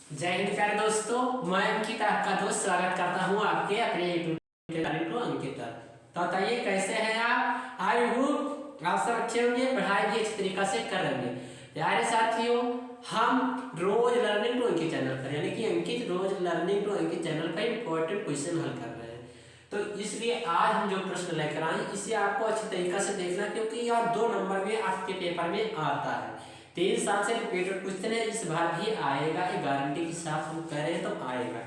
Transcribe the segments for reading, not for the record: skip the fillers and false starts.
जय हिंद प्यारे दोस्तों, मैं अंकित आपका दोस्त स्वागत करता हूं आपके अपने यूट्यूब चैनल को अंकित। तो बताइए कैसे हैं आप। आई होप आप सब अच्छे होंगे, पढ़ाई भी अच्छी तरीका से कर रहे होंगे। प्यारे साथियों, हम रोज लर्निंग टू अंकित चैनल पर यानी कि अंकित रोज लर्निंग टू अंकित चैनल पर इंपॉर्टेंट क्वेश्चन हल कर रहे हैं। तो इसलिए आज हम जो प्रश्न लेकर आए इसे आपको अच्छी तरीका से देखना, क्योंकि यह 2 नंबर में आपके पेपर में आता है। 3 साल से रिपीटेड क्वेश्चन है, इस बार भी आएगा, ये गारंटी के साथ हम करें तो आएगा।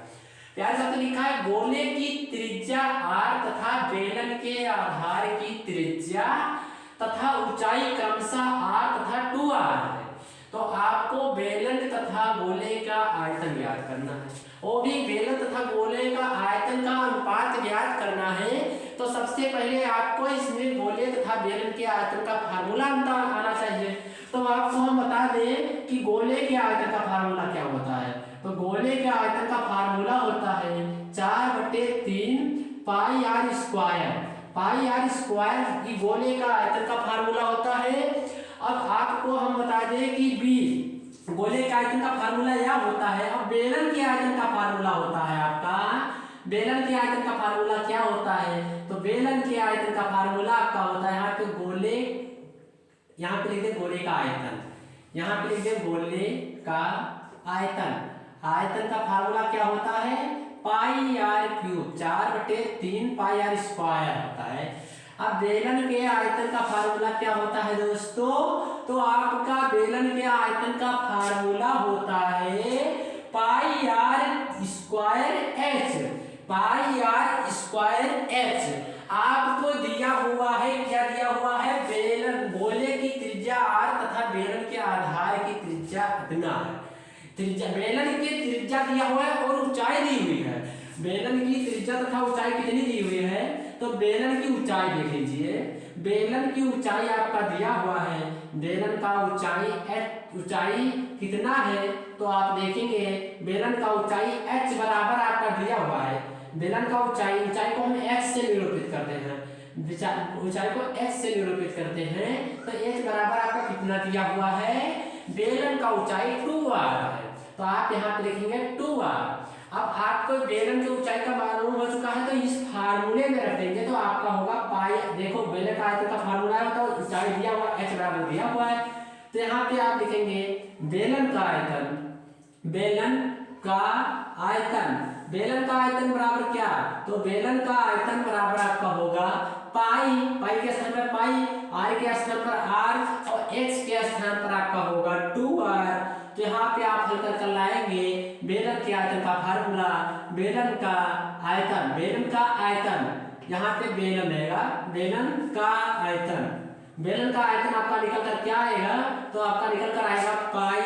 प्यारे साथ लिखा है गोले की त्रिज्या r तथा बेलन के आधार की त्रिज्या तथा ऊंचाई क्रमशः r तथा 2r है। तो आपको बेलन तथा गोले का आयतन ज्ञात करना है, वो भी बेलन तथा गोले का आयतन का अनुपात ज्ञात करना है। तो सबसे पहले आपको इसमें गोले तथा बेलन के आयतन का फार्मूला आना चाहिए। तो आपको हम बता दें कि गोले के आयतन का फार्मूला क्या होता है। तो गोले के आयतन का फार्मूला होता है 4/3 pi r square. Pi r square ये गोले का आयतन का फार्मूला होता है। अब आपको हम बता दें कि बी गोले के आयतन का फार्मूला यह होता है। अब बेलन के आयतन का फार्मूला होता है आपका, बेलन के आयतन का फार्मूला क्या होता है। तो बेलन के आयतन का फार्मूला आपका होता है यहाँ पे गोले, यहाँ पे लिख दे गोले का आयतन, यहाँ पे लिख दे गोले का आयतन। आयतन का फार्मूला क्या होता है, pi r cube, 4/3 pi r square होता है। अब बेलन के आयतन का फार्मूला क्या होता है दोस्तों। तो आपका बेलन के आयतन का फार्मूला होता है pi r square h, pi r square h. आपको दिया हुआ है, क्या दिया हुआ है, बेलन गोले की त्रिज्या r तथा बेलन के आधार की त्रिज्या इतना है। त्रिज्या बेलन की त्रिज्या दिया हुआ है और ऊंचाई दी हुई है। बेलन की त्रिज्या तथा ऊंचाई कितनी दी हुई है। तो बेलन की ऊंचाई देख लीजिए, बेलन की ऊंचाई आपका दिया हुआ है, बेलन का ऊंचाई कितना है। तो आप देखेंगे बेलन का ऊंचाई h बराबर आपका दिया हुआ है। बेलन का ऊंचाई को हम x से निरूपित करते हैं, ऊंचाई को x से निरूपित करते हैं। तो h बराबर आपका कितना दिया हुआ है, बेलन का ऊंचाई 2r है। तो आप यहाँ पे लिखेंगे 2r। अब आपको बेलन की ऊंचाई का मालूम हो चुका है, तो इस फार्मूले में रख देंगे तो आपका होगा पाई, देखो बेलन का आयतन का फार्मूला है, तो ऊंचाई दिया हुआ h बराबर दिया हुआ है। तो यहाँ पे आप लिखेंगे बेलन का आयतन, बेलन का आयतन, बेलन का आयतन बराबर क्या। तो बेलन का आयतन बराबर आपका होगा पाई, पाई के स्थान पर पाई, r के स्थान पर r और x के स्थान पर आपका होगा 2r। तो यहाँ पे आप हल कर लाएंगे बेलन के आयतन का फार्मूला, बेलन का आयतन, बेलन का आयतन, यहाँ पे बेलन रहेगा, बेलन का आयतन, बेलन का आयतन आपका निकल कर क्या आएगा। तो आपका निकल कर आएगा पाई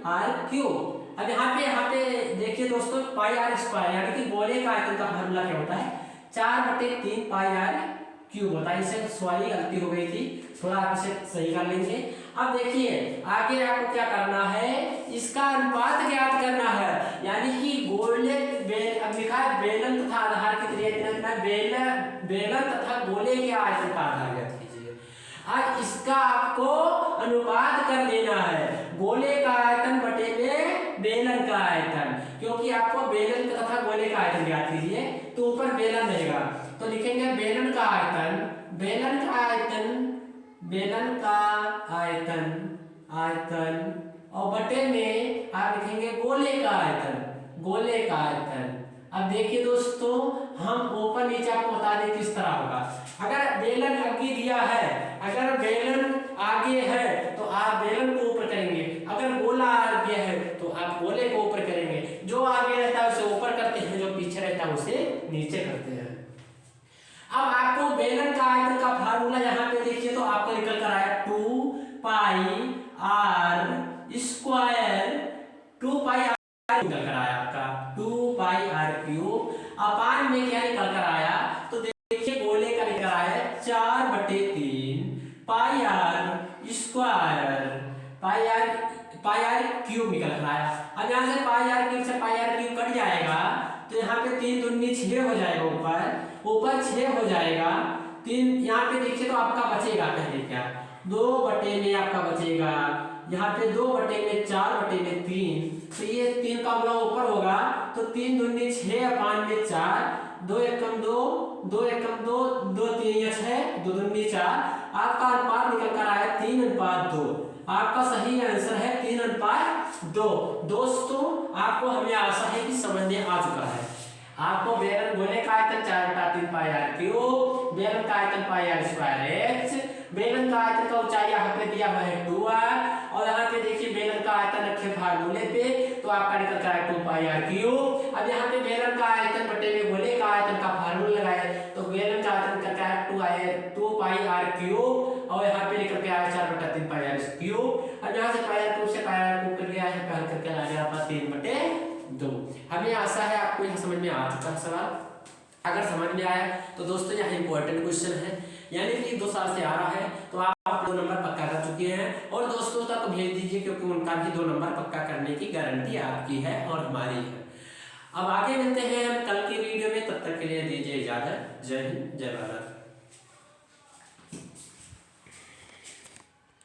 आर क्यूब। अब यहाँ पे देखिए दोस्तों, पाई आर स्क्वायर यानी कि गोले का आयतन का फार्मूला क्या होता है, 4/3 पाई आर क्यूब होता है। इसे सॉरी गलती हो गई थी, थोड़ा आप इसे सही कर लेंगे। अब देखिए आगे आपको क्या करना है, इसका अनुपात ज्ञात करना है, यानी कि गोले अब लिखा है बेलन तथा आधार की त्रिज्या, बेलन तथा गोले के आयतन का आधार ज्ञात कीजिए। अब इसका आपको अनुपात कर देना है, गोले का आयतन बटे में बेलन का आयतन, क्योंकि आपको बेलन तथा गोले का आयतन ज्ञात कीजिए। तो ऊपर बेलन रहेगा, तो लिखेंगे बेलन का आयतन, बेलन का आयतन, बेलन का आयतन, आयतन और बटे में आप लिखेंगे गोले का आयतन, गोले का आयतन। अब देखिए दोस्तों, हम ऊपर नीचे आपको बता दें किस तरह होगा। अगर बेलन आगे दिया है, अगर बेलन आगे है तो आप बेलन को ऊपर करेंगे, अगर गोला आगे है तो आप गोले को ऊपर करेंगे। जो आगे रहता है उसे ऊपर करते हैं, जो पीछे रहता है उसे नीचे करते हैं। अब आपको बेलन का आयतन का फार्मूला यहाँ पे देखिए, तो आपको निकल कर आया 2 पाई आर स्क्वायर, 2 पाई आर निकल कर आया आपका 2 पाई आर क्यूब। अपान में क्या निकल कर आया, तो देखिए गोले का निकल आया 4/3 pi r square, pi r cube निकल कर आया। अब यहाँ से पाई आर क्यूब से पाई आर क्यूब कट जाएगा, तो यहाँ पे 3 दूनी 6 हो जाएगा, ऊपर 6 हो जाएगा। 3 यहाँ पे देखिए तो आपका बचेगा पहले क्या, 2 बटे में आपका बचेगा यहाँ पे 2/4/3, तो ये 3 का गुणा ऊपर होगा तो 3 दूनी 6/4, 2 एकम 2, 2 एकम 2, 2 3 या 6, 2 दूनी 4। आपका अनुपात निकल कर आया 3:2। आपका सही आंसर है 3:2। दोस्तों आपको हमें आशा है कि समझ में आ चुका है। आपको बेलन गोले का आयतन 4/3 पाई आर क्यूब, बेलन का आयतन पाई आर स्क्वायर एच, बेलन का आयतन का ऊंचाई यहाँ पे दिया हुआ है 2r, और यहाँ पे देखिए बेलन का आयतन रखे फार्मूले पे तो आपका निकल कर आया 2 पाई आर क्यूब। अब यहाँ पे बेलन का आयतन बटे में गोले का आयतन का फार्मूला लगाए तो बेलन का आयतन निकल कर आया 2 पाई आर क्यूब, और यहाँ पे निकल के आया 4/3 पाई आर क्यूब। अब यहाँ से पाई आर क्यूब से पाई आर क्यूब कर गया है, हल करके आ गया आपका 3/2। हमें आशा है आपको यह समझ में आ चुका है सवाल। अगर समझ में आया तो दोस्तों यह इंपॉर्टेंट क्वेश्चन है, यानी कि 2 साल से आ रहा है तो आप 2 नंबर पक्का कर चुके हैं, और दोस्तों तक भेज दीजिए क्योंकि उनका भी 2 नंबर पक्का करने की गारंटी आपकी है और हमारी है। अब आगे मिलते हैं हम कल की वीडियो में, तब तक के लिए दीजिए इजाजत। जय हिंद, जय भारत।